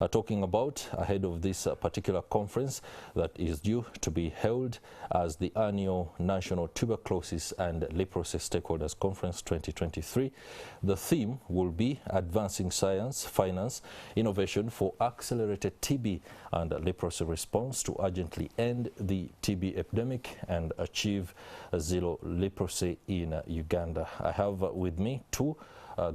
talking about ahead of this particular conference that is due to be held as the annual National Tuberculosis and Leprosy Stakeholders Conference 2023. The theme will be Advancing Science, Finance, Innovation for Accelerated TB and Leprosy Response to Urgently End the TB Epidemic and Achieve Zero Leprosy in Uganda. I have with me two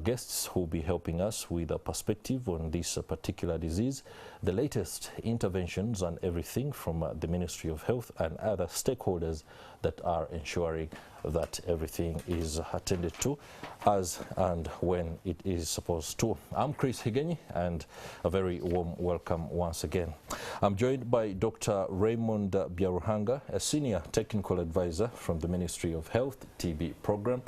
guests who will be helping us with a perspective on this particular disease, the latest interventions and everything from the Ministry of Health and other stakeholders that are ensuring that everything is attended to as and when it is supposed to. I'm Chris Higenyi, and a very warm welcome once again. I'm joined by Dr. Raymond Byaruhanga, a Senior Technical Advisor from the Ministry of Health TB Program,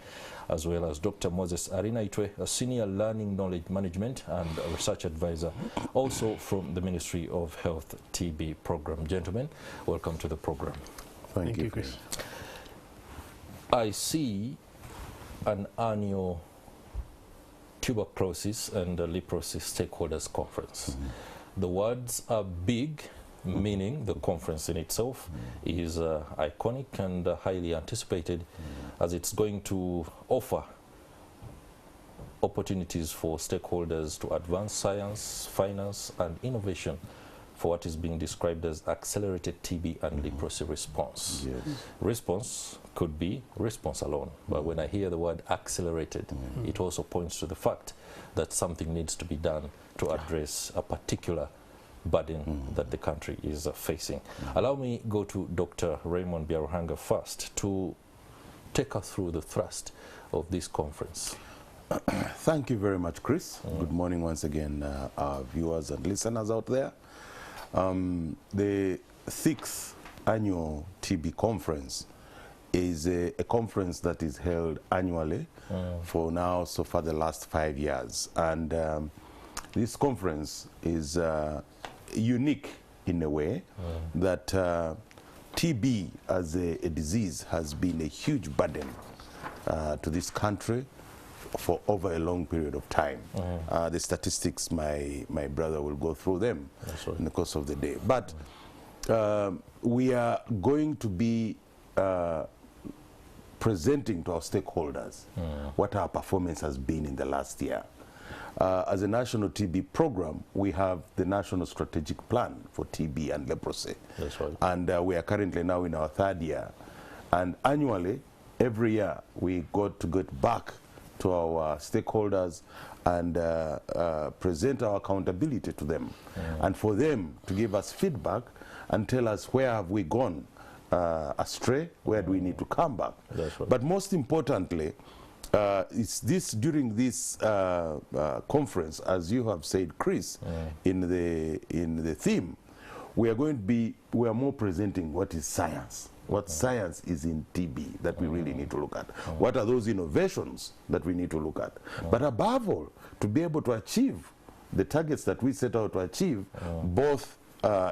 as well as Dr. Moses Arinaitwe, a Senior Learning Knowledge Management and Research Advisor, also from the Ministry of Health TB Program. Gentlemen, welcome to the program. Thank you, Chris. I see an annual tuberculosis and leprosy stakeholders conference. The words are big, meaning the conference in itself is iconic and highly anticipated, as it's going to offer opportunities for stakeholders to advance science, finance, and innovation for what is being described as accelerated TB and leprosy response. Yes. Response could be response alone, but when I hear the word accelerated, it also points to the fact that something needs to be done to address a particular burden that the country is facing. Allow me go to Dr. Raymond Byaruhanga first to take us through the thrust of this conference. Thank you very much, Chris. Good morning once again, our viewers and listeners out there. The 6th annual TB conference is a conference that is held annually for now, so far the last 5 years. And this conference is unique in a way that TB as a disease has been a huge burden to this country for over a long period of time. The statistics, my brother will go through them in the course of the day. But we are going to be presenting to our stakeholders what our performance has been in the last year. As a national TB program, we have the National Strategic Plan for TB and Leprosy. That's right. And we are currently now in our 3rd year. And annually, every year, we got to get back to our stakeholders and present our accountability to them, and for them to give us feedback and tell us where have we gone astray, where do we need to come back. That's right. But most importantly, it's this during this conference, as you have said, Chris, in the theme, we are more presenting what is science. What science is in TB that we really need to look at. What are those innovations that we need to look at? But above all, to be able to achieve the targets that we set out to achieve, both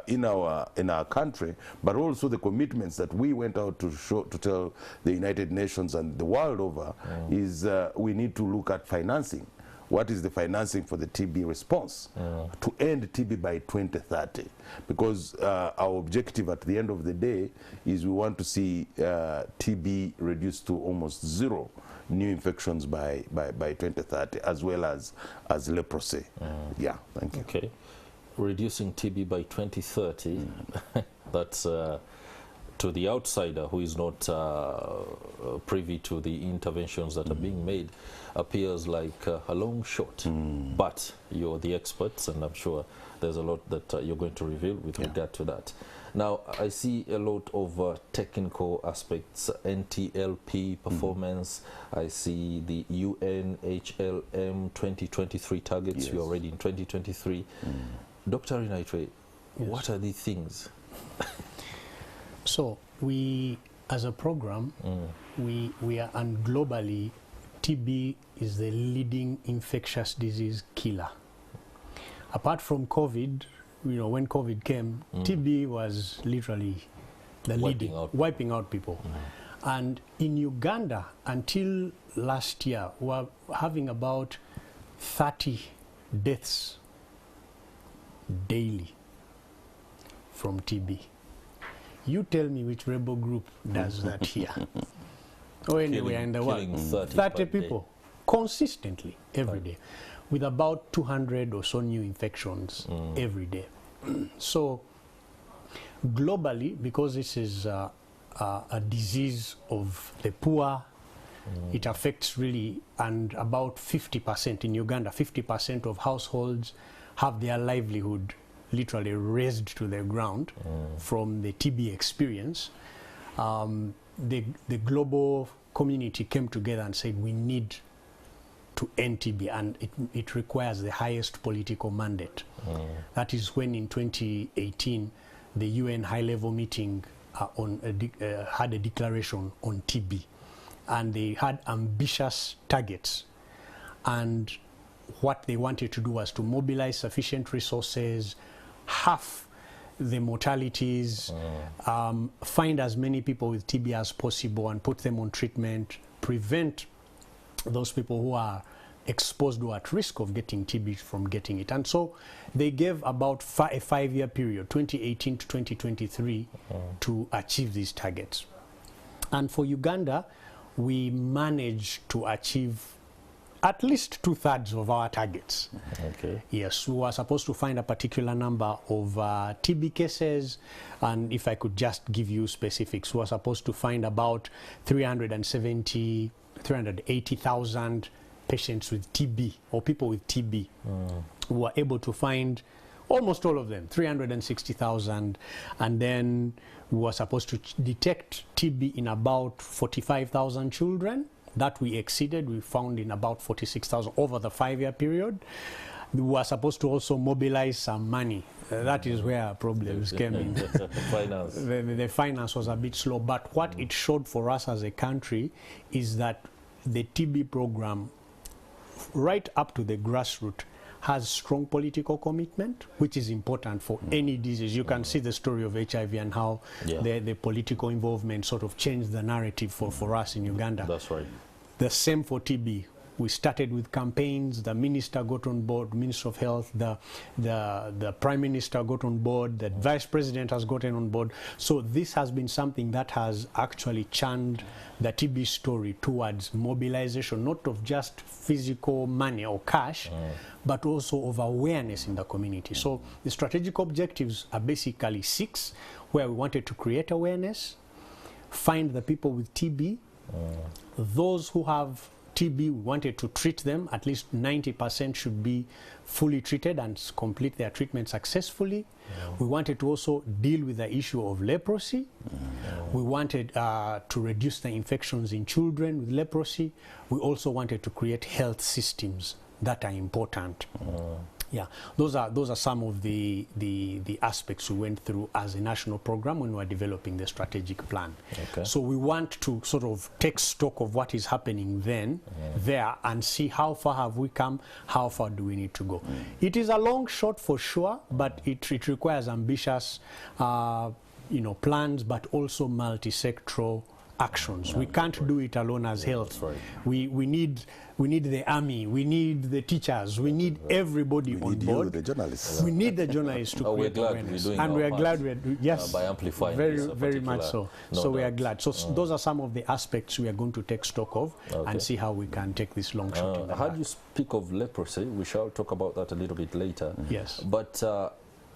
in our country, but also the commitments that we went out to tell the United Nations and the world over, is we need to look at financing. What is the financing for the TB response to end TB by 2030? Because our objective at the end of the day is we want to see TB reduced to almost zero new infections by 2030, as well as leprosy. Yeah, thank you. Okay. Reducing TB by 2030, that's to the outsider who is not privy to the interventions that are being made, appears like a long shot. But you're the experts, and I'm sure there's a lot that you're going to reveal with regard to that. Now, I see a lot of technical aspects, NTLP performance. I see the UNHLM 2023 targets. You're already in 2023. Dr. Arinaitwe, what are these things? So we, as a program, we are, and globally, TB is the leading infectious disease killer. Apart from COVID, when COVID came, TB was literally the wiping out people. And in Uganda, until last year, we were having about 30 deaths daily from TB. You tell me which rebel group does that here. Or anywhere in the world. 30 people consistently every day, with about 200 or so new infections every day. So globally, because this is a disease of the poor, it affects really, and about 50% in Uganda, 50% of households have their livelihood literally razed to the ground from the TB experience. The global community came together and said we need to end TB, and it requires the highest political mandate. That is when in 2018 the UN high-level meeting had a declaration on TB, and they had ambitious targets, and what they wanted to do was to mobilize sufficient resources, half the mortalities, find as many people with TB as possible and put them on treatment, prevent those people who are exposed or at risk of getting TB from getting it. And so they gave about a 5-year period, 2018 to 2023, to achieve these targets. And for Uganda, we managed to achieve at least 2/3 of our targets. Okay. Yes, we were supposed to find a particular number of TB cases, and if I could just give you specifics, we were supposed to find about 380,000 patients with TB, or people with TB. We were able to find almost all of them, 360,000, and then we were supposed to detect TB in about 45,000 children. That we exceeded. We found in about 46,000 over the 5-year period. We were supposed to also mobilize some money. That is where problems came in. Finance. The finance was a bit slow, but what it showed for us as a country is that the TB program, right up to the grassroots, has strong political commitment, which is important for any disease. You can see the story of HIV and how the political involvement sort of changed the narrative for us in Uganda. That's right. The same for TB. We started with campaigns. The minister got on board, Minister of Health, the Prime Minister got on board, the Vice President has gotten on board. So this has been something that has actually churned the TB story towards mobilization, not of just physical money or cash, but also of awareness in the community. So the strategic objectives are basically 6, where we wanted to create awareness, find the people with TB, those who have TB, we wanted to treat them. At least 90% should be fully treated and complete their treatment successfully. We wanted to also deal with the issue of leprosy. We wanted to reduce the infections in children with leprosy. We also wanted to create health systems that are important. Yeah, those are some of the aspects we went through as a national program when we were developing the strategic plan. Okay. So we want to sort of take stock of what is happening there, and see how far have we come, how far do we need to go. It is a long shot for sure, but it requires ambitious plans, but also multi-sectoral actions. We can't do it alone as health. Right. We need the army, we need the teachers, we need everybody on board. The journalists. We need the journalists to create awareness. And we are glad by amplifying very much so. So we are glad. So those are some of the aspects we are going to take stock of and see how we can take this long shot in the how do you speak of leprosy? We shall talk about that a little bit later. Yes. But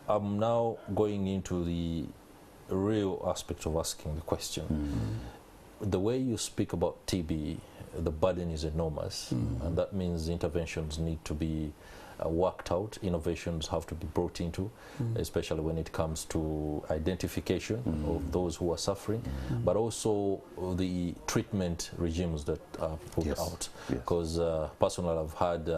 I'm now going into the real aspect of asking the question. The way you speak about TB, the burden is enormous, and that means interventions need to be worked out, innovations have to be brought into, especially when it comes to identification of those who are suffering, but also the treatment regimes that are put out. Because personally I've had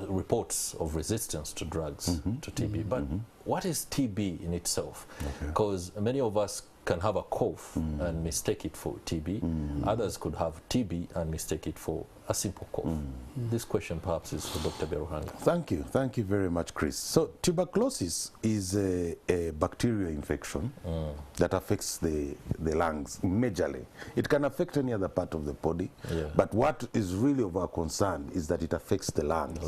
reports of resistance to drugs, to TB. But what is TB in itself? Because many of us can have a cough and mistake it for TB. Others could have TB and mistake it for a simple cough. This question perhaps is for Dr. Beruhanga. Thank you very much, Chris. So tuberculosis is a bacterial infection that affects the lungs majorly. It can affect any other part of the body, but what is really of our concern is that it affects the lungs.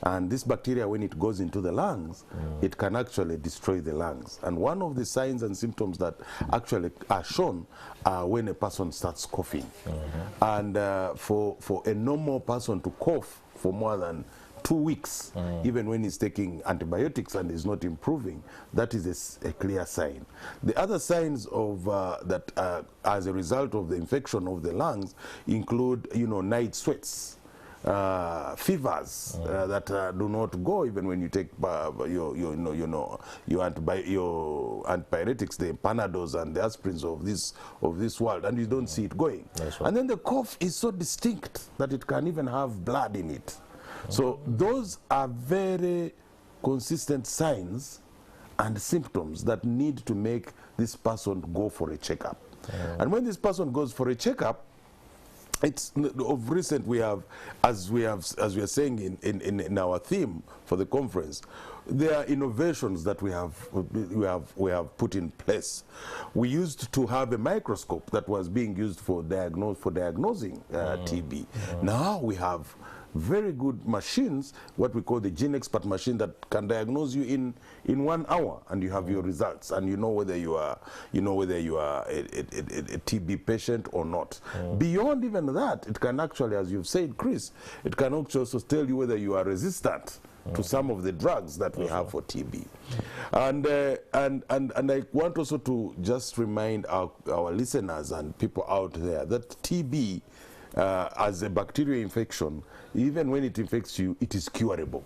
And this bacteria, when it goes into the lungs, it can actually destroy the lungs. And one of the signs and symptoms that actually are shown are when a person starts coughing. And for a normal person to cough for more than 2 weeks, even when he's taking antibiotics and is not improving, that is a clear sign. The other signs of that as a result of the infection of the lungs include, night sweats, fevers that do not go even when you take your antibiotics, the Panadols and the aspirins of this world, and you don't see it going. And then the cough is so distinct that it can even have blood in it. So those are very consistent signs and symptoms that need to make this person go for a checkup. And when this person goes for a checkup, it's of recent we are saying in our theme for the conference, there are innovations that we have put in place. We used to have a microscope that was being used for diagnosing TB. Now we have very good machines, what we call the Gene Expert machine, that can diagnose you in 1 hour, and you have your results, and you know whether you are a TB patient or not. Beyond even that, it can actually, as you've said, Chris, it can also tell you whether you are resistant to some of the drugs that we have for TB. And I want also to just remind our listeners and people out there that TB, as a bacterial infection, even when it infects you, it is curable.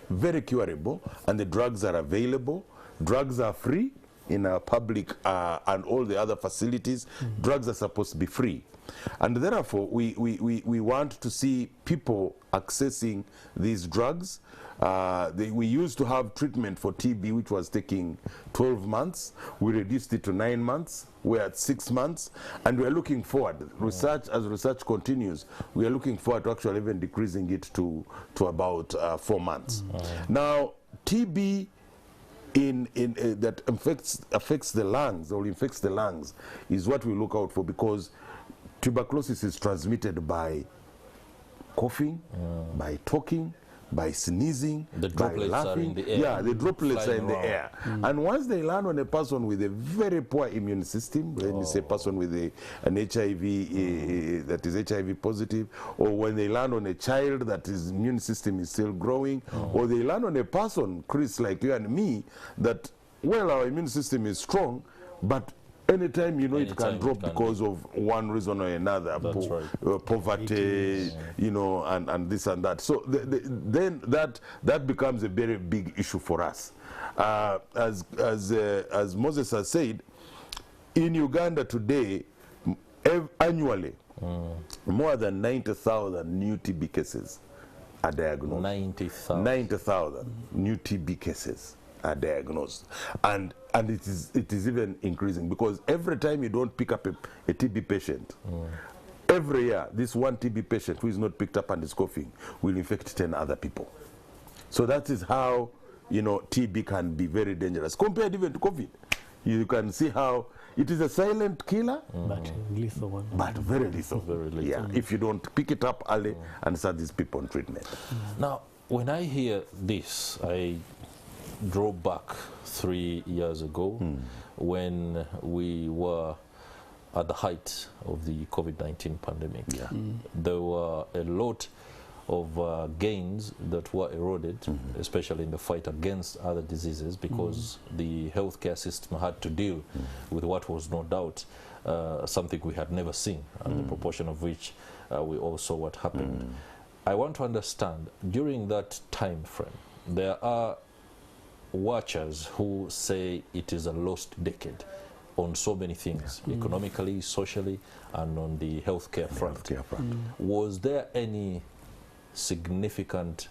Very curable, and the drugs are available. Drugs are free in our public and all the other facilities. Drugs are supposed to be free. And therefore, we want to see people accessing these drugs. We used to have treatment for TB, which was taking 12 months. We reduced it to 9 months. We're at 6 months. And we're looking forward, as research continues, we are looking forward to actually even decreasing it to about 4 months. Now, TB that affects the lungs or infects the lungs is what we look out for, because tuberculosis is transmitted by coughing, by talking, by sneezing, by laughing. The air. Yeah, the droplets are in the around. air. And once they land on a person with a very poor immune system, let me say a person with an HIV, that is HIV positive, or when they land on a child that his immune system is still growing, or they land on a person, Chris, like you and me, that, well, our immune system is strong, but anytime, it can drop because of one reason or another, poverty, and this and that. So then that becomes a very big issue for us. As Moses has said, in Uganda today, annually, more than 90,000 new TB cases are diagnosed. 90,000 new TB cases are diagnosed, and it is even increasing, because every time you don't pick up a TB patient, every year this one TB patient who is not picked up and is coughing will infect 10 other people. So that is how TB can be very dangerous compared even to COVID. You can see how it is a silent killer, but lethal one. But very lethal. Yeah, if you don't pick it up early and start these people on treatment. Now, when I hear this, I drove back 3 years ago when we were at the height of the COVID-19 pandemic. There were a lot of gains that were eroded, especially in the fight against other diseases, because the healthcare system had to deal with what was no doubt something we had never seen, and the proportion of which we all saw what happened. I want to understand, during that time frame, there are watchers who say it is a lost decade on so many things, economically, socially, and on the healthcare front. Was there any significant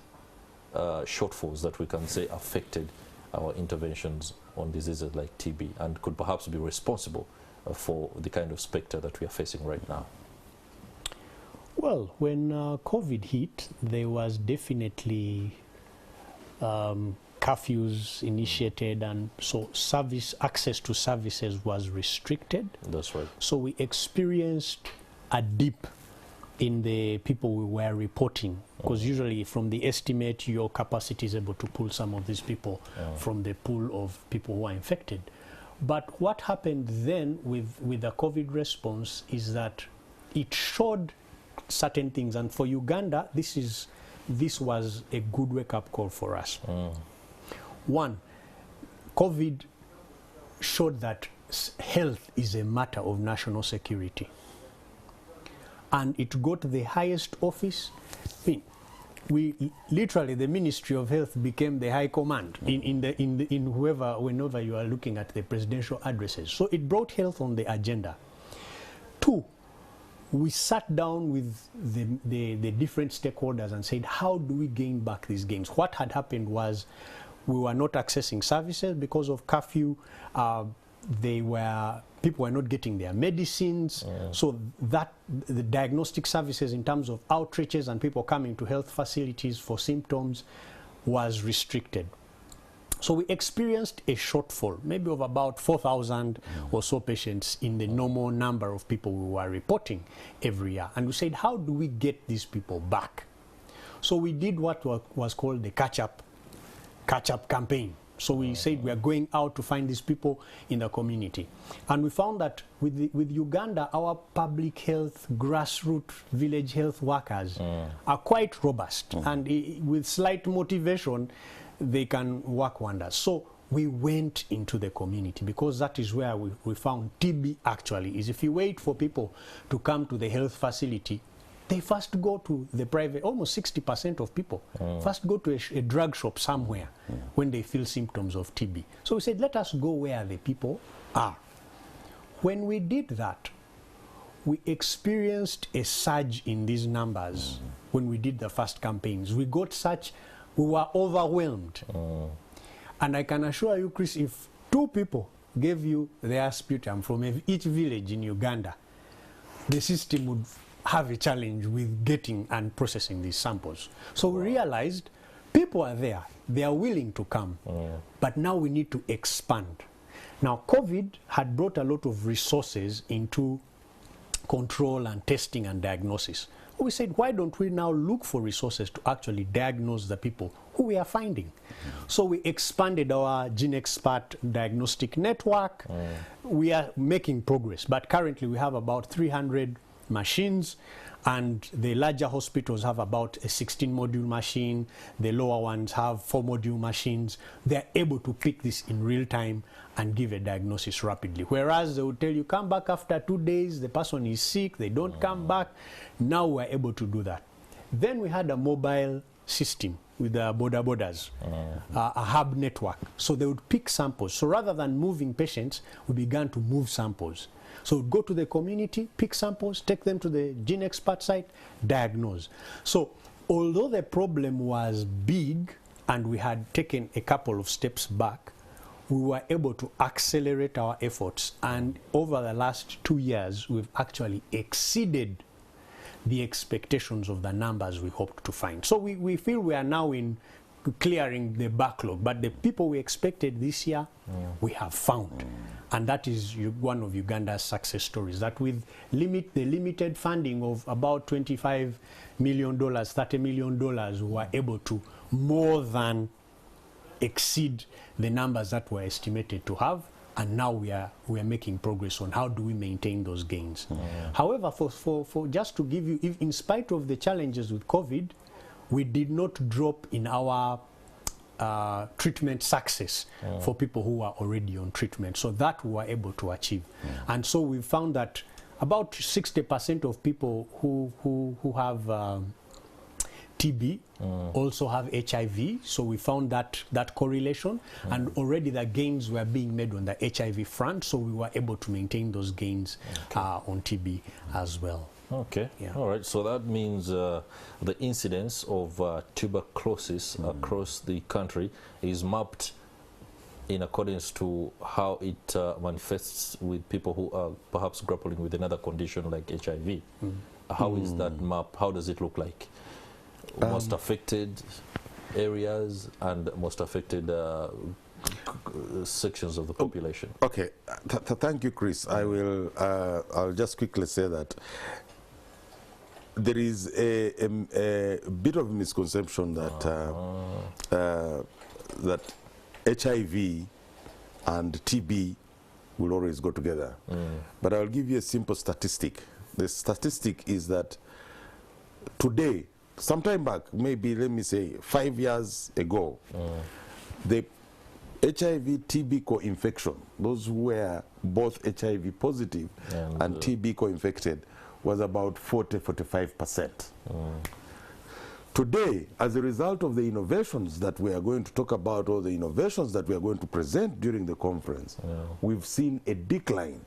shortfalls that we can say affected our interventions on diseases like TB, and could perhaps be responsible for the kind of spectre that we are facing right now? Well, when COVID hit, there was definitely curfews initiated, and so access to services was restricted. That's right. So we experienced a dip in the people we were reporting, because usually from the estimate, your capacity is able to pull some of these people from the pool of people who are infected. But what happened then with the COVID response is that it showed certain things, and for Uganda, this was a good wake-up call for us. One, COVID showed that health is a matter of national security, and it got the highest office. I mean, we literally, the Ministry of Health became the high command whenever you are looking at the presidential addresses. So it brought health on the agenda. Two, we sat down with the different stakeholders and said, how do we gain back these gains? What had happened was we were not accessing services because of curfew. People were not getting their medicines. So that the diagnostic services in terms of outreaches and people coming to health facilities for symptoms was restricted. So we experienced a shortfall, maybe of about 4,000 or so patients in the normal number of people we were reporting every year. And we said, how do we get these people back? So we did what was called the catch-up campaign. So we said we are going out to find these people in the community. And we found that with Uganda, our public health, grassroots village health workers are quite robust. And with slight motivation, they can work wonders. So we went into the community, because that is where we found TB actually is. If you wait for people to come to the health facility, they first go to the private. Almost 60% of people first go to a drug shop somewhere when they feel symptoms of TB. So we said, let us go where the people are. When we did that, we experienced a surge in these numbers. When we did the first campaigns, we were overwhelmed. And I can assure you, Chris, if 2 people gave you their sputum from each village in Uganda, the system would have a challenge with getting and processing these samples. So we realized people are there, they are willing to come, but now we need to expand. Now, COVID had brought a lot of resources into control and testing and diagnosis. We said, why don't we now look for resources to actually diagnose the people who we are finding? So we expanded our Gene Expert diagnostic network. We are making progress, but currently we have about 300 machines, and the larger hospitals have about a 16-module machine. The lower ones have 4-module machines. They're able to pick this in real time and give a diagnosis rapidly. Whereas they will tell you, come back after 2 days, the person is sick, they don't come back. Now we're able to do that. Then we had a mobile system with the borders, a hub network. So they would pick samples. So rather than moving patients, we began to move samples. So go to the community, pick samples, take them to the Gene Expert site, diagnose. So although the problem was big and we had taken a couple of steps back, we were able to accelerate our efforts. And over the last 2 years, we've actually exceeded the expectations of the numbers we hoped to find. So we feel we are now in clearing the backlog, but the people we expected this year, we have found. And that is one of Uganda's success stories, that with the limited funding of about $25 million, $30 million, we were able to more than exceed the numbers that were estimated to have. And now we are making progress on how do we maintain those gains. However, for just to give you, in spite of the challenges with COVID, we did not drop in our treatment success for people who are already on treatment. So that we were able to achieve. And so we found that about 60% of people who have TB also have HIV. So we found that correlation, and already the gains were being made on the HIV front. So we were able to maintain those gains on TB as well. Okay. Yeah. All right. So that means the incidence of tuberculosis across the country is mapped in accordance to how it manifests with people who are perhaps grappling with another condition like HIV. How is that map? How does it look like? Most affected areas and most affected sections of the population. Okay, thank you, Chris. I'll just quickly say that there is a bit of misconception that that HIV and TB will always go together. But I'll give you a simple statistic. The statistic is that today, sometime back, maybe let me say 5 years ago, the HIV-TB co-infection, those who were both HIV positive and TB co-infected, was about 40–45%. Today, as a result of the innovations that we are going to talk about, or the innovations that we are going to present during the conference, we've seen a decline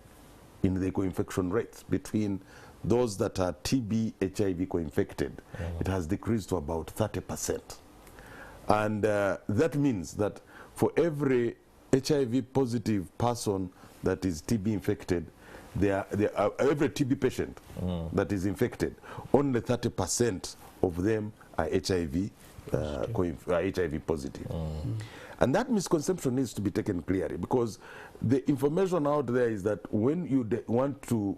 in the co-infection rates between those that are TB, HIV co-infected. It has decreased to about 30%. And that means that for every HIV positive person that is TB infected, every TB patient that is infected, only 30% of them are HIV positive. And that misconception needs to be taken clearly, because the information out there is that when you want to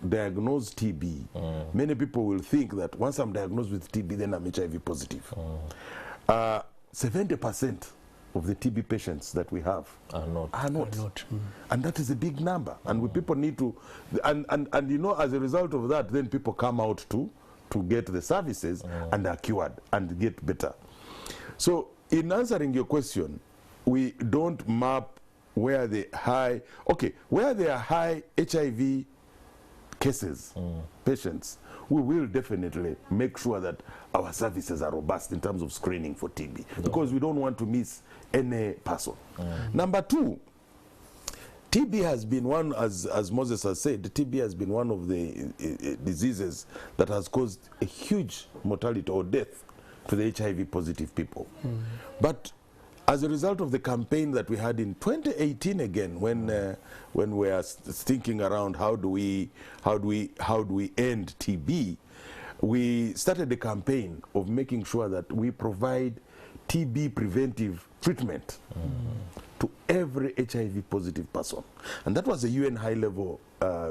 diagnose TB, many people will think that once I'm diagnosed with TB, then I'm HIV positive. 70% of the TB patients that we have are not. And that is a big number. And people need to, and you know, as a result of that, then people come out to get the services and are cured and get better. So in answering your question, we don't map where the high, where there are high HIV cases, patients, we will definitely make sure that our services are robust in terms of screening for TB, because we don't want to miss any person. Number two, TB has been one, as Moses has said, TB has been one of the diseases that has caused a huge mortality or death to the HIV positive people. But as a result of the campaign that we had in 2018 again, when we are thinking around how do we end TB, we started a campaign of making sure that we provide TB preventive treatment to every HIV positive person. And that was a UN high-level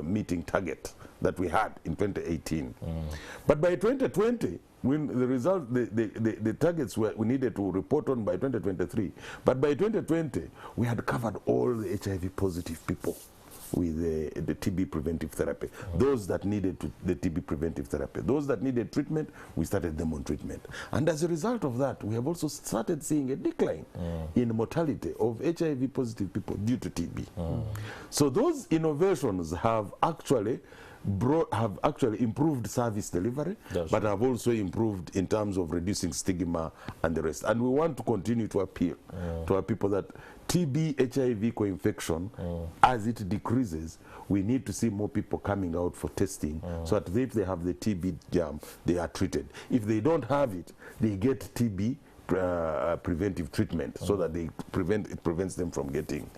meeting target that we had in 2018. But by 2020, when the targets we needed to report on by 2023, but by 2020, we had covered all the HIV positive people with the TB preventive therapy. Those that needed the TB preventive therapy. Those that needed treatment, we started them on treatment. And as a result of that, we have also started seeing a decline in mortality of HIV positive people due to TB. So those innovations have actually improved service delivery, but have also improved in terms of reducing stigma and the rest. And we want to continue to appeal to our people that TB, HIV co-infection, as it decreases, we need to see more people coming out for testing, so that if they have the TB germ, they are treated. If they don't have it, they get TB preventive treatment, so that it prevents them from getting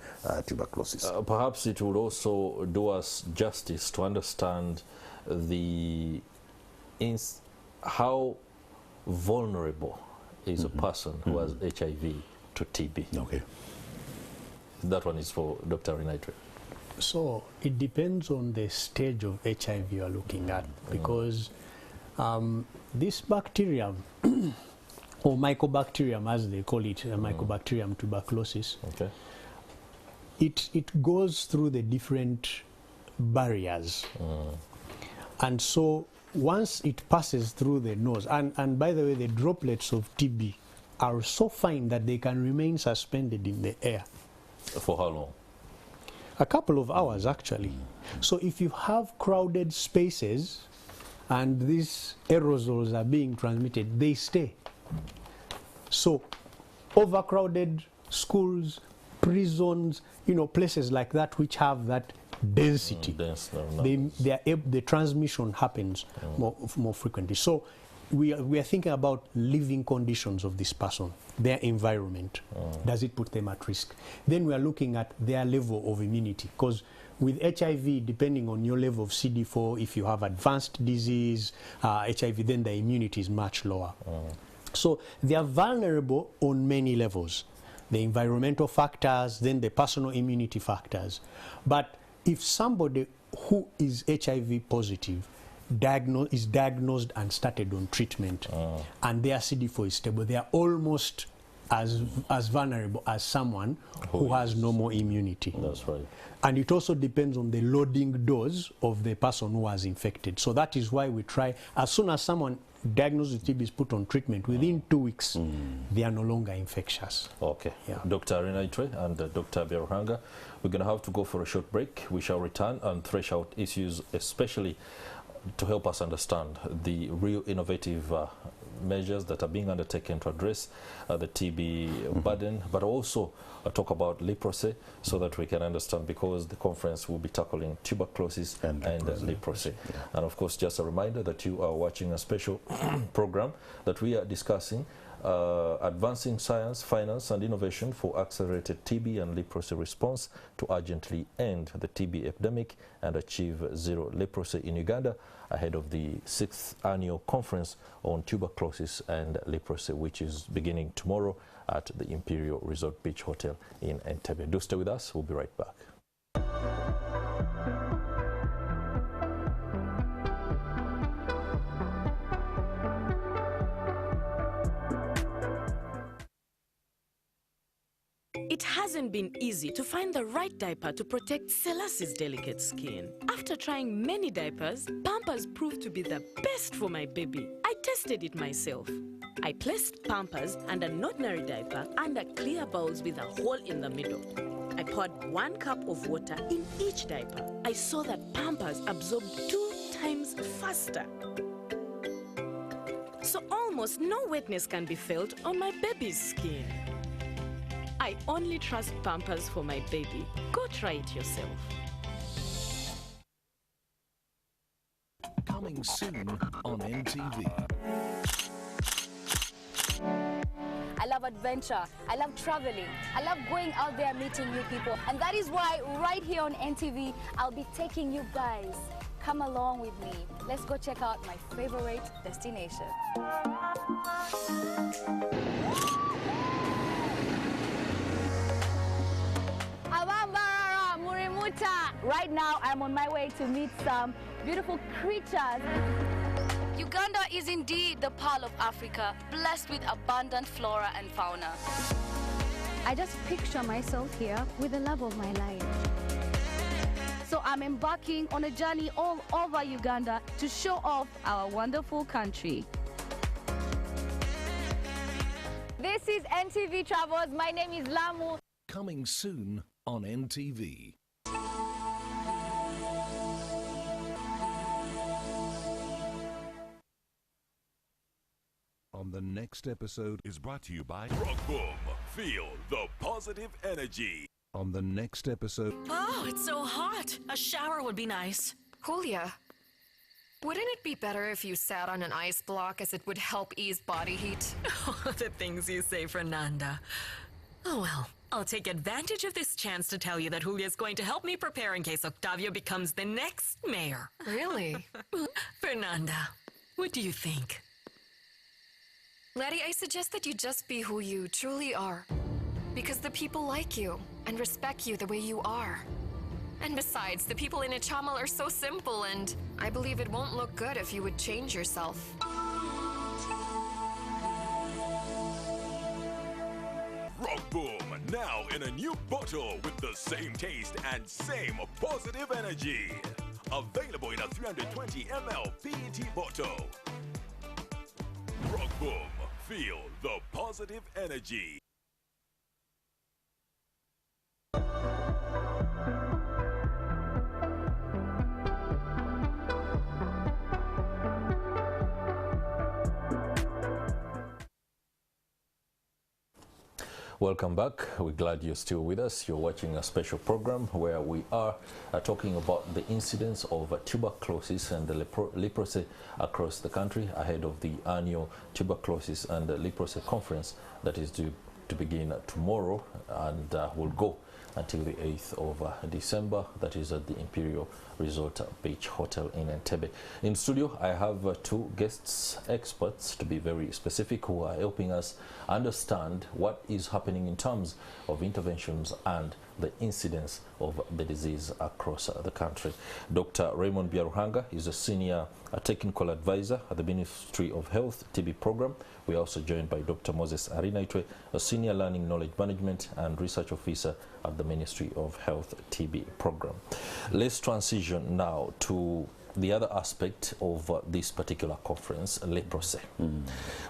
tuberculosis. Perhaps it would also do us justice to understand how vulnerable is a person who has HIV to TB. Okay. That one is for Dr. Renaitre. So it depends on the stage of HIV you are looking at, because this bacterium, or mycobacterium as they call it, Mycobacterium tuberculosis, it goes through the different barriers. And so once it passes through the nose, and by the way, the droplets of TB are so fine that they can remain suspended in the air. For how long? A couple of hours, actually. So if you have crowded spaces and these aerosols are being transmitted, they stay. So overcrowded schools, prisons, places like that which have that density, the transmission happens more frequently. So we are thinking about living conditions of this person, their environment. Does it put them at risk? Then we are looking at their level of immunity, because with HIV, depending on your level of CD4, if you have advanced disease, HIV, then the immunity is much lower. So they are vulnerable on many levels. The environmental factors, then the personal immunity factors. But if somebody who is HIV positive is diagnosed and started on treatment, and their CD4 is stable, they are almost as vulnerable as someone who has normal immunity. That's right. And it also depends on the loading dose of the person who was infected. So that is why we try, as soon as someone diagnosed with TB is put on treatment, within 2 weeks, they are no longer infectious. Okay. Yeah. Dr. Arina Itre and Dr. Biaruhanga, we're going to have to go for a short break. We shall return and thresh out issues, especially to help us understand the real innovative measures that are being undertaken to address the TB burden, but also talk about leprosy so that we can understand, because the conference will be tackling tuberculosis and leprosy. Yeah. And of course, just a reminder that you are watching a special program that we are discussing, advancing science, finance and innovation for accelerated TB and leprosy response to urgently end the TB epidemic and achieve zero leprosy in Uganda, ahead of the 6th annual conference on tuberculosis and leprosy, which is beginning tomorrow at the Imperial Resort Beach Hotel in Entebbe. Do stay with us. We'll be right back. It hasn't been easy to find the right diaper to protect Selasie's delicate skin. After trying many diapers, Pampers proved to be the best for my baby. I tested it myself. I placed Pampers and an ordinary diaper under clear bowls with a hole in the middle. I poured 1 cup of water in each diaper. I saw that Pampers absorbed 2 times faster. So almost no wetness can be felt on my baby's skin. I only trust Pampers for my baby. Go try it yourself. Coming soon on NTV. I love adventure. I love traveling. I love going out there meeting new people. And that is why right here on NTV, I'll be taking you guys. Come along with me. Let's go check out my favorite destination. Right now, I'm on my way to meet some beautiful creatures. Uganda is indeed the pearl of Africa, blessed with abundant flora and fauna. I just picture myself here with the love of my life. So I'm embarking on a journey all over Uganda to show off our wonderful country. This is NTV Travels. My name is Lamu. Coming soon on NTV. On the next episode is brought to you by Rock Boom. Feel the positive energy. On the next episode. Oh, it's so hot. A shower would be nice. Julia, wouldn't it be better if you sat on an ice block, as it would help ease body heat? Oh, the things you say, Fernanda. Oh well, I'll take advantage of this chance to tell you that Julia's going to help me prepare in case Octavio becomes the next mayor. Really? Fernanda, what do you think? Laddie, I suggest that you just be who you truly are. Because the people like you and respect you the way you are. And besides, the people in Ichamal are so simple, and I believe it won't look good if you would change yourself. Rock Boom, now in a new bottle with the same taste and same positive energy. Available in a 320 ml PET bottle. Rock Boom, feel the positive energy. Welcome back. We're glad you're still with us. You're watching a special program where we are talking about the incidence of tuberculosis and the leprosy across the country ahead of the annual tuberculosis and leprosy conference that is due to begin tomorrow and will go until the 8th of December. That is at the Imperial Resort Beach Hotel in Entebbe. In studio, I have two guests, experts to be very specific, who are helping us understand what is happening in terms of interventions and the incidence of the disease across the country. Dr. Raymond Byaruhanga is a senior technical advisor at the Ministry of Health TB program. We are also joined by Dr. Moses Arinaitwe, a senior learning knowledge management and research officer at the Ministry of Health TB program. Let's transition now to the other aspect of this particular conference, leprosy.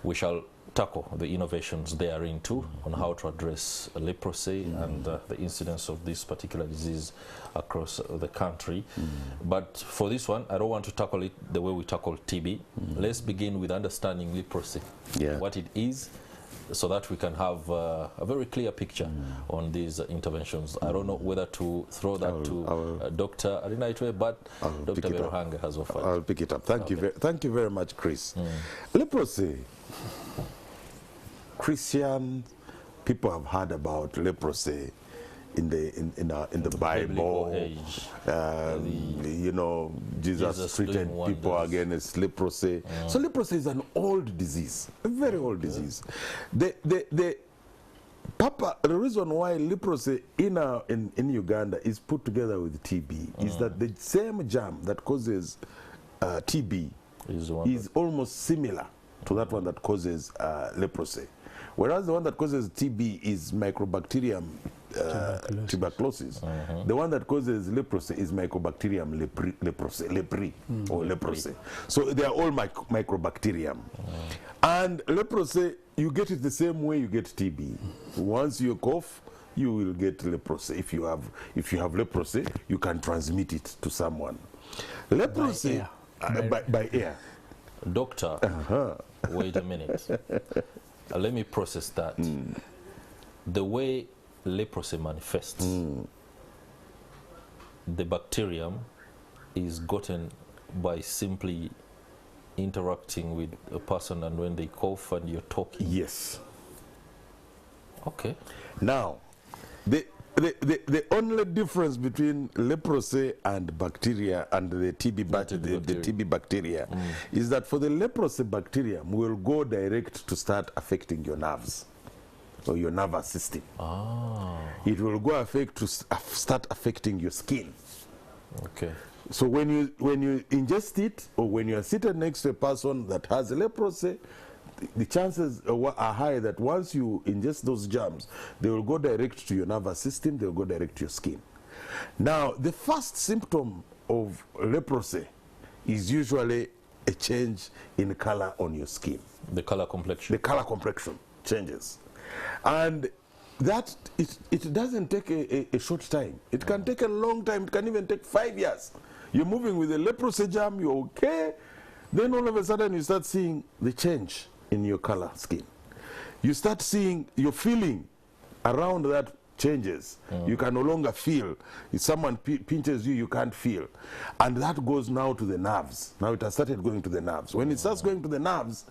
We shall tackle the innovations therein too, on how to address leprosy and the incidence of this particular disease across the country. But for this one, I don't want to tackle it the way we tackle TB. Let's begin with understanding leprosy, what it is, so that we can have a very clear picture on these interventions. I don't know whether to throw that to Dr. Arinaitwe, but Dr. Byaruhanga has offered. I'll pick it up. Thank you very much, Chris. Leprosy. Christian people have heard about leprosy in the Bible. You know, Jesus treated people against leprosy. So leprosy is an old disease, a very old disease. The reason why leprosy in Uganda is put together with TB is that the same germ that causes TB is almost similar to that one that causes leprosy. Whereas the one that causes TB is Mycobacterium tuberculosis. The one that causes leprosy is Mycobacterium leprosy. So they are all Mycobacterium. And leprosy, you get it the same way you get TB. Once you cough, you will get leprosy. If you have leprosy, you can transmit it to someone. Leprosy by air. Doctor, wait a minute. Let me process that. The way leprosy manifests, the bacterium is gotten by simply interacting with a person, and when they cough and you're talking. Yes. Okay. Now, the only difference between leprosy and bacteria and the TB bacteria is that for the leprosy bacterium will go direct to start affecting your nerves or your nervous system. It will go start affecting your skin. Okay. So when you ingest it, or when you are seated next to a person that has leprosy, the chances are high that once you ingest those germs, they will go direct to your nervous system, they will go direct to your skin. Now, the first symptom of leprosy is usually a change in color on your skin. The color complexion. The color complexion changes. And that, it doesn't take a short time. It can take a long time. It can even take 5 years. You're moving with a leprosy germ, you're okay. Then all of a sudden you start seeing the change in your color skin. You start seeing your feeling around that changes. You can no longer feel. If someone pinches you, you can't feel. And that goes now to the nerves. Now it has started going to the nerves. When it starts going to the nerves,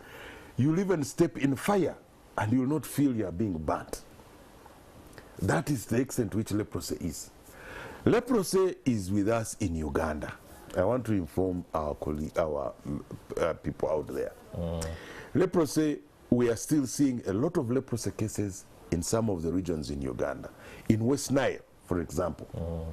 you'll even step in fire and you'll not feel you're being burnt. That is the extent to which leprosy is. Leprosy is with us in Uganda. I want to inform our people out there. Leprosy, we are still seeing a lot of leprosy cases in some of the regions in Uganda. In West Nile, for example.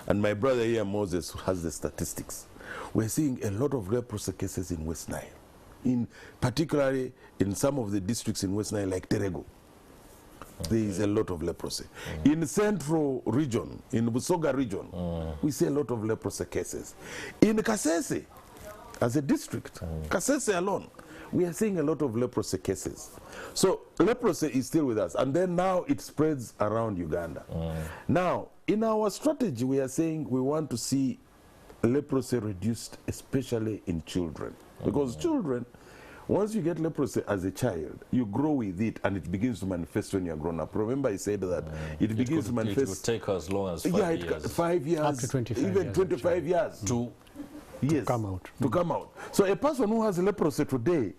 And my brother here, Moses, has the statistics. We're seeing a lot of leprosy cases in West Nile. Particularly in some of the districts in West Nile, like Terego. There is a lot of leprosy. In the central region, in the Busoga region, we see a lot of leprosy cases. In Kasese, as a district, Kasese alone, we are seeing a lot of leprosy cases. So leprosy is still with us. And then now it spreads around Uganda. Now, in our strategy, we are saying we want to see leprosy reduced, especially in children. Because children, once you get leprosy as a child, you grow with it and it begins to manifest when you're grown up. Remember I said that it begins to manifest. It would take as long as 5 years. 5 years. Up to 25 even years, 25 years. To come out. To come out. So a person who has leprosy today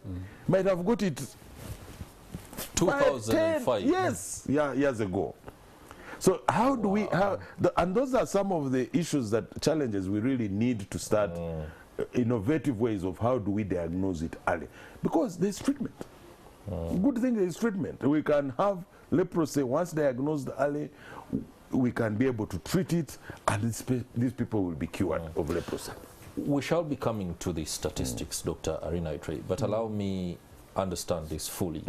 might have got it 2005. Years ago. So how do we, and those are some of the issues challenges we really need to start innovative ways of how do we diagnose it early. Because there's treatment. Good thing is treatment. We can have leprosy once diagnosed early, we can be able to treat it, and these people will be cured of leprosy. We shall be coming to the statistics, Dr. Arinaitre, but allow me understand this fully.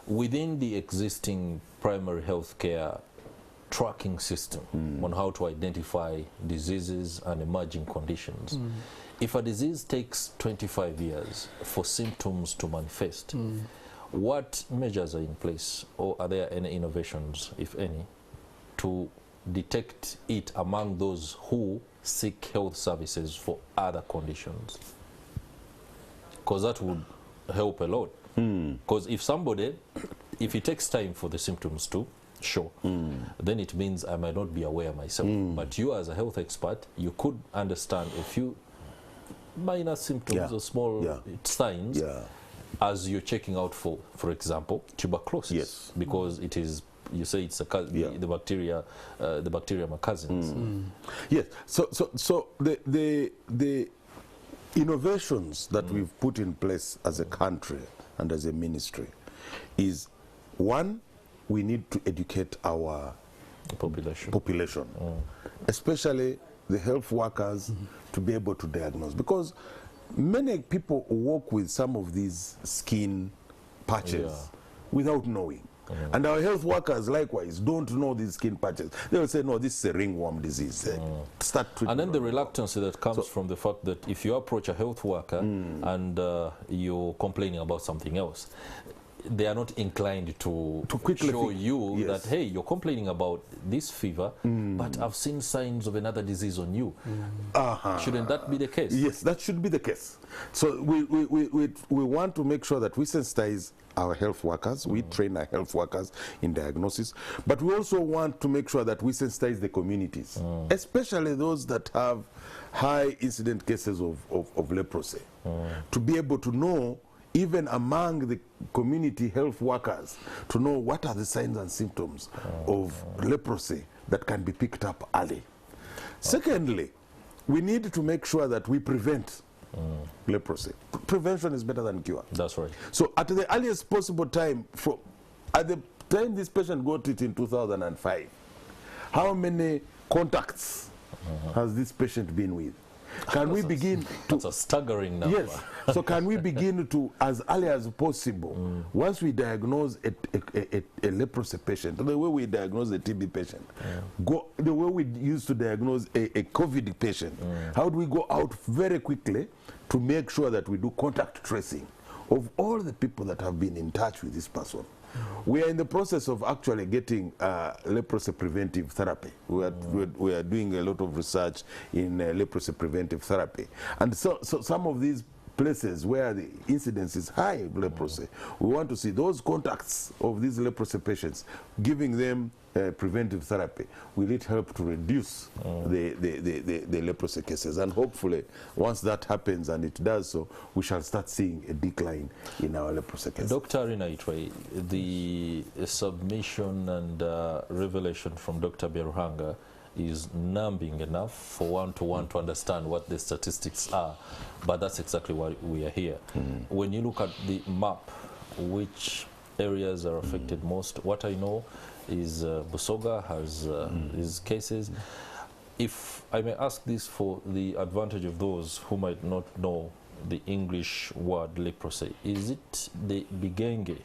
Within the existing primary health care tracking system on how to identify diseases and emerging conditions, if a disease takes 25 years for symptoms to manifest, what measures are in place, or are there any innovations, if any, to detect it among those who seek health services for other conditions? Because that would help a lot. Because if it takes time for the symptoms to show, then it means I might not be aware myself. But you as a health expert, you could understand a few minor symptoms or small signs as you're checking out for example, tuberculosis. Yes. Because it is, you say it's the bacteria are cousins. Yes. So the innovations that we've put in place as a country and as a ministry is, one, we need to educate our population, especially the health workers, to be able to diagnose, because many people walk with some of these skin patches without knowing. And our health workers likewise don't know these skin patches. They will say, no, this is a ringworm disease. Start treatment. And then the reluctance that comes from the fact that if you approach a health worker and you're complaining about something else, they are not inclined to quickly show you that, hey, you're complaining about this fever, but I've seen signs of another disease on you. Shouldn't that be the case? Yes, that should be the case. So we want to make sure that we sensitize our health workers, we train our health workers in diagnosis, but we also want to make sure that we sensitize the communities, especially those that have high incident cases of leprosy, to be able to know, even among the community health workers, to know what are the signs and symptoms of leprosy that can be picked up early. Secondly, we need to make sure that we prevent leprosy. Prevention is better than cure. That's right. So at the earliest possible time, at the time this patient got it in 2005, how many contacts has this patient been with? Can we begin to... That's a staggering number. Yes. So can we begin to, as early as possible, once we diagnose a leprosy patient, the way we diagnose a TB patient, the way we used to diagnose a COVID patient, how do we go out very quickly to make sure that we do contact tracing of all the people that have been in touch with this person? We are in the process of actually getting leprosy preventive therapy. We are doing a lot of research in leprosy preventive therapy. And so some of these places where the incidence is high of leprosy, we want to see those contacts of these leprosy patients, giving them preventive therapy. Will it help to reduce the leprosy cases? And hopefully, once that happens, and it does so, we shall start seeing a decline in our leprosy cases. Dr. Arinaitre, the submission and revelation from Dr. Beruhanga is numbing enough for one to understand what the statistics are, but that's exactly why we are here. When you look at the map, which areas are affected most, what I know is Busoga has these cases. If I may ask this for the advantage of those who might not know the English word leprosy, is it the Bigenge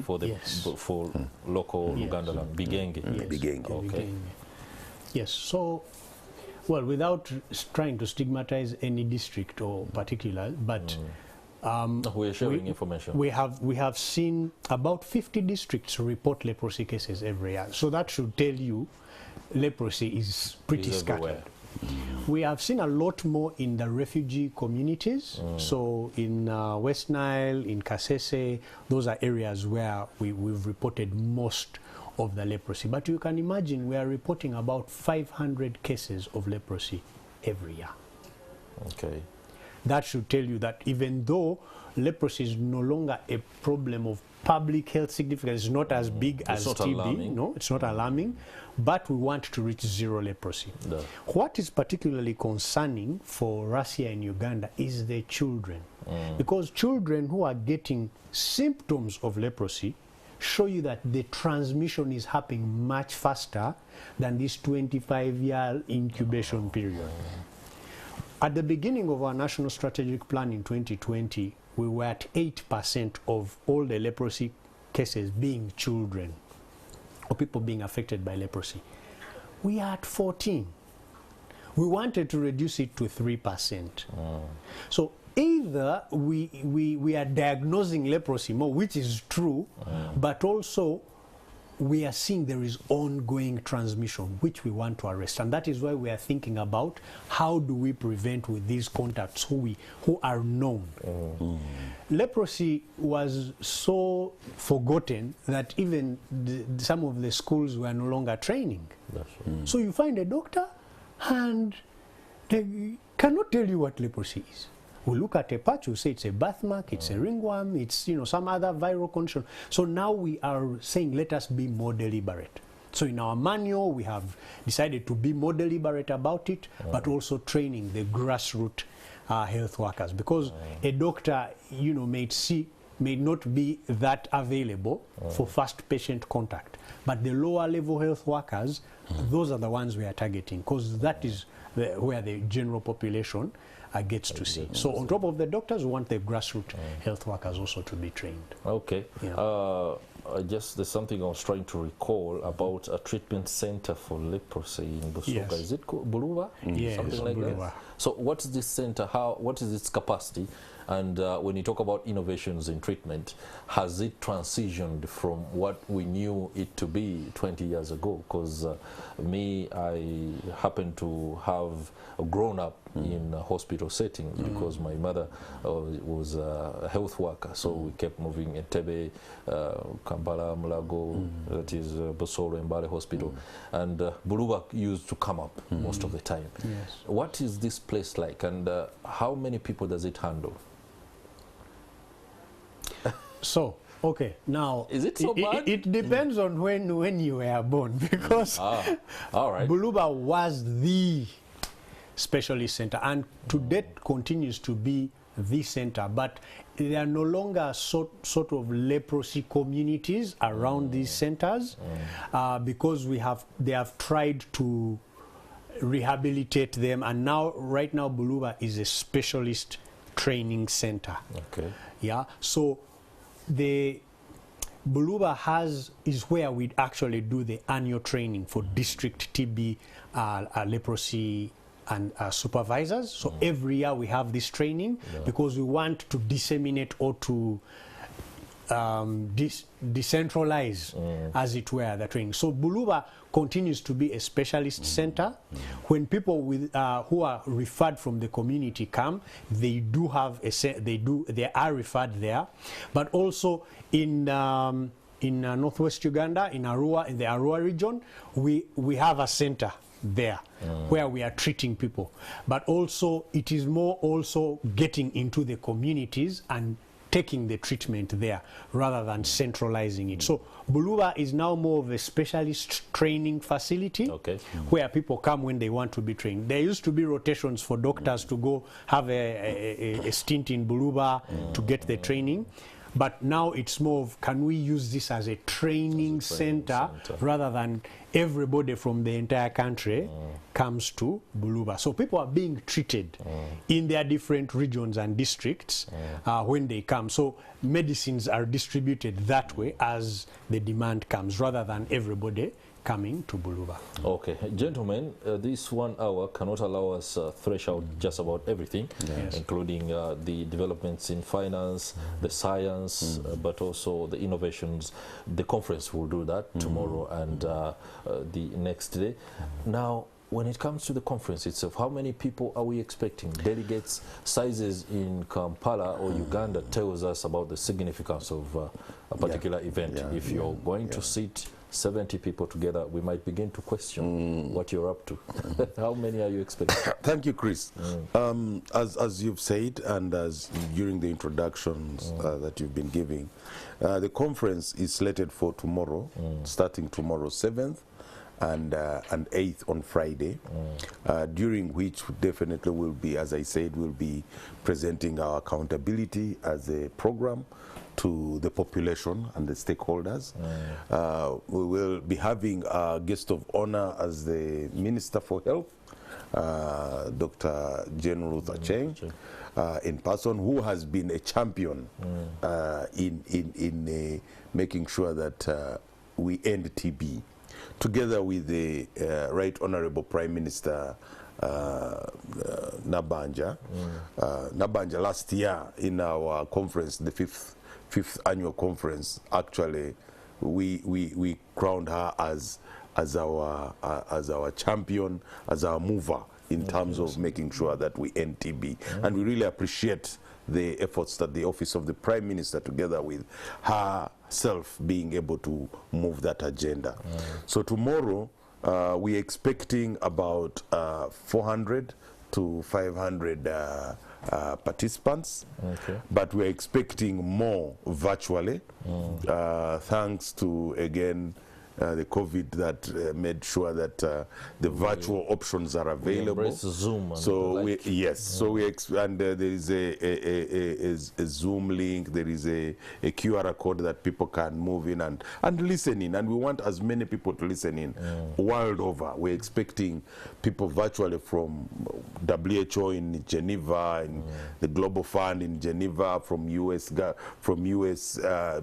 for the for local Uganda land? Bigenge. Bigenge. Okay. Yes, so, well, without trying to stigmatize any district or particular, but we are sharing information. We have seen about 50 districts report leprosy cases every year. So that should tell you leprosy is pretty scattered. We have seen a lot more in the refugee communities. So in West Nile, in Kasese, those are areas where we've reported most of the leprosy. But you can imagine we are reporting about 500 cases of leprosy every year. Okay. That should tell you that even though leprosy is no longer a problem of public health significance, it's not as big as TB. Alarming. No, it's not alarming, but we want to reach zero leprosy. No. What is particularly concerning for us here in Uganda is the children. Because children who are getting symptoms of leprosy show you that the transmission is happening much faster than this 25-year incubation period. At the beginning of our National Strategic Plan in 2020, we were at 8% of all the leprosy cases being children or people being affected by leprosy. We are at 14. We wanted to reduce it to 3%. So either we are diagnosing leprosy more, which is true, but also we are seeing there is ongoing transmission, which we want to arrest. And that is why we are thinking about how do we prevent with these contacts who are known. Leprosy was so forgotten that even some of the schools were no longer training. So you find a doctor and they cannot tell you what leprosy is. We look at a patch, we say it's a birthmark, it's a ringworm, it's some other viral condition. So now we are saying let us be more deliberate. So in our manual we have decided to be more deliberate about it, but also training the grassroots health workers, because a doctor may not be that available for first patient contact, but the lower level health workers, those are the ones we are targeting, because that is where the general population gets to see. So on top of the doctors, we want the grassroots health workers also to be trained. Okay. Yeah. Just there's something I was trying to recall about a treatment center for leprosy in Busoga. Yes. Is it called Buluba? Yes, something like Buluba. That. So what's this center? What is its capacity? And when you talk about innovations in treatment, has it transitioned from what we knew it to be 20 years ago? Because I happen to have grown up in a hospital setting because my mother was a health worker. So we kept moving Entebbe, Kampala, Mulago, that is Bosoro and Mbale Hospital. And Buluba used to come up most of the time. Yes. What is this place like, and how many people does it handle? So, okay, now is it so bad? It depends on when you were born, because all right. Buluba was the specialist center and to date continues to be the center, but there are no longer sort of leprosy communities around these centers because they have tried to rehabilitate them, and right now Buluba is a specialist training center. Okay. Yeah, so the Buluba is where we actually do the annual training for district TB leprosy and supervisors. So every year we have this training because we want to disseminate or to decentralize, as it were, the training. So Buluba continues to be a specialist center. When people who are referred from the community come, they are referred there. But also in northwest Uganda, in the Arua region, we have a center there where we are treating people. But also it is more also getting into the communities and taking the treatment there rather than centralizing it. So Buluba is now more of a specialist training facility where people come when they want to be trained. There used to be rotations for doctors to go have a stint in Buluba to get the training. But now it's more of, can we use this as a training center rather than everybody from the entire country comes to Buluba. So people are being treated in their different regions and districts when they come. So medicines are distributed that way as the demand comes rather than everybody coming to Buluba. Okay, gentlemen, this 1 hour cannot allow us thresh out just about everything, including the developments in finance, the science, but also the innovations. The conference will do that tomorrow and the next day. Now, when it comes to the conference itself, how many people are we expecting? Delegates, sizes in Kampala or Uganda tells us about the significance of a particular event. If you're going to sit 70 people together, we might begin to question what you're up to. How many are you expecting? Thank you, Chris. As you've said, and as during the introductions that you've been giving, the conference is slated for tomorrow, starting tomorrow 7th and 8th on Friday, during which definitely will be, as I said, we'll be presenting our accountability as a program to the population and the stakeholders. We will be having a guest of honor as the Minister for Health, Dr. Jane Ruth Acheng, in person, who has been a champion in making sure that we end TB, together with the Right Honorable Prime Minister Nabanja. Nabanja last year in our conference, the fifth annual conference, actually we crowned her as our champion, as our mover in terms of making sure that we end TB. And we really appreciate the efforts that the Office of the Prime Minister, together with herself, being able to move that agenda. So tomorrow, we're expecting about 400 to 500 participants, but we're expecting more virtually, thanks to, again, the COVID that made sure that the virtual options are available. We Zoom and so and there is a Zoom link, there is a QR code that people can move in and listen in, and we want as many people to listen in world over. We're expecting people virtually from WHO in Geneva, and the Global Fund in Geneva, from US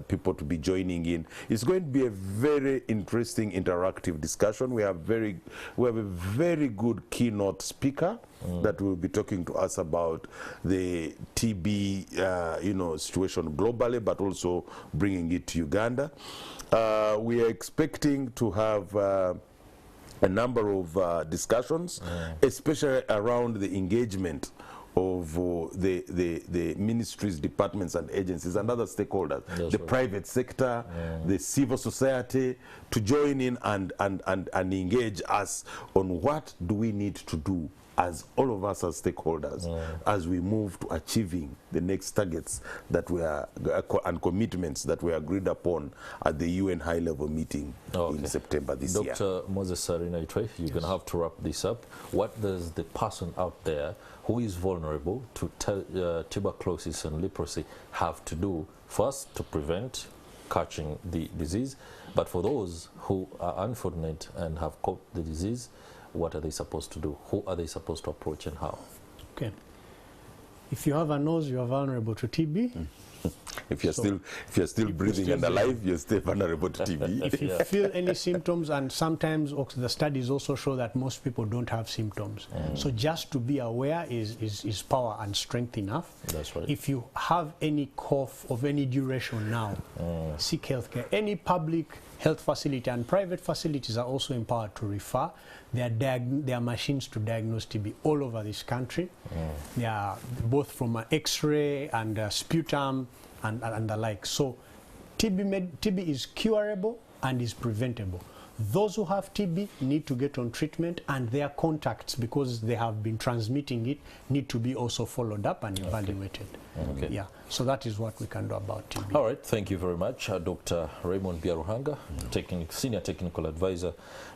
people to be joining in. It's going to be a very interesting interactive discussion. We have a very good keynote speaker that will be talking to us about the TB situation globally, but also bringing it to Uganda. We are expecting to have a number of discussions, especially around the engagement of the ministries, departments and agencies and other stakeholders, the private sector, the civil society, to join in and engage us on what do we need to do as all of us as stakeholders as we move to achieving the next targets that we are and commitments that we agreed upon at the UN high-level meeting in September this year. Dr. Moses Sarina-Itwe, you're going to have to wrap this up. What does the person out there who is vulnerable to tuberculosis and leprosy have to do first to prevent catching the disease? But for those who are unfortunate and have caught the disease, what are they supposed to do? Who are they supposed to approach and how? Okay. If you have a nose, you are vulnerable to TB. If you're still breathing and alive, you're still vulnerable to TB. If you feel any symptoms, and sometimes the studies also show that most people don't have symptoms. So just to be aware is power and strength enough. That's right. If you have any cough of any duration now, seek healthcare. Any public health facility and private facilities are also empowered to refer. There are machines to diagnose TB all over this country. They are both from X-ray and sputum and the like. So TB is curable and is preventable. Those who have TB need to get on treatment, and their contacts, because they have been transmitting it, need to be also followed up and evaluated. Yeah, so that is what we can do about TB. All right, thank you very much, Dr. Raymond Biaruhanga, Senior Technical Advisor,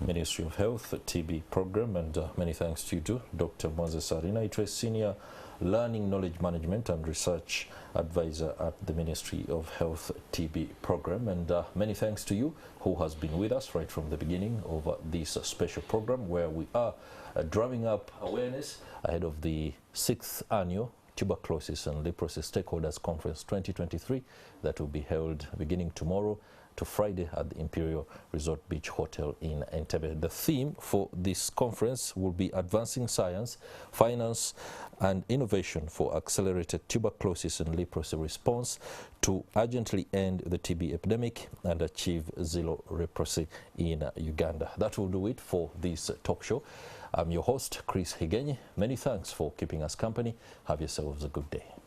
Ministry of Health, TB Program, and many thanks to you too, Dr. Moses Sarina-Itwe, Senior Learning, Knowledge Management and Research Advisor at the Ministry of Health TB Program. And many thanks to you who has been with us right from the beginning of this special program, where we are drumming up awareness ahead of the 6th annual Tuberculosis and Leprosy Stakeholders Conference 2023 that will be held beginning tomorrow, to Friday at the Imperial Resort Beach Hotel in Entebbe. The theme for this conference will be Advancing Science, Finance and Innovation for Accelerated Tuberculosis and Leprosy Response to urgently end the TB epidemic and achieve zero leprosy in Uganda. That will do it for this talk show. I'm your host, Chris Higenyi. Many thanks for keeping us company. Have yourselves a good day.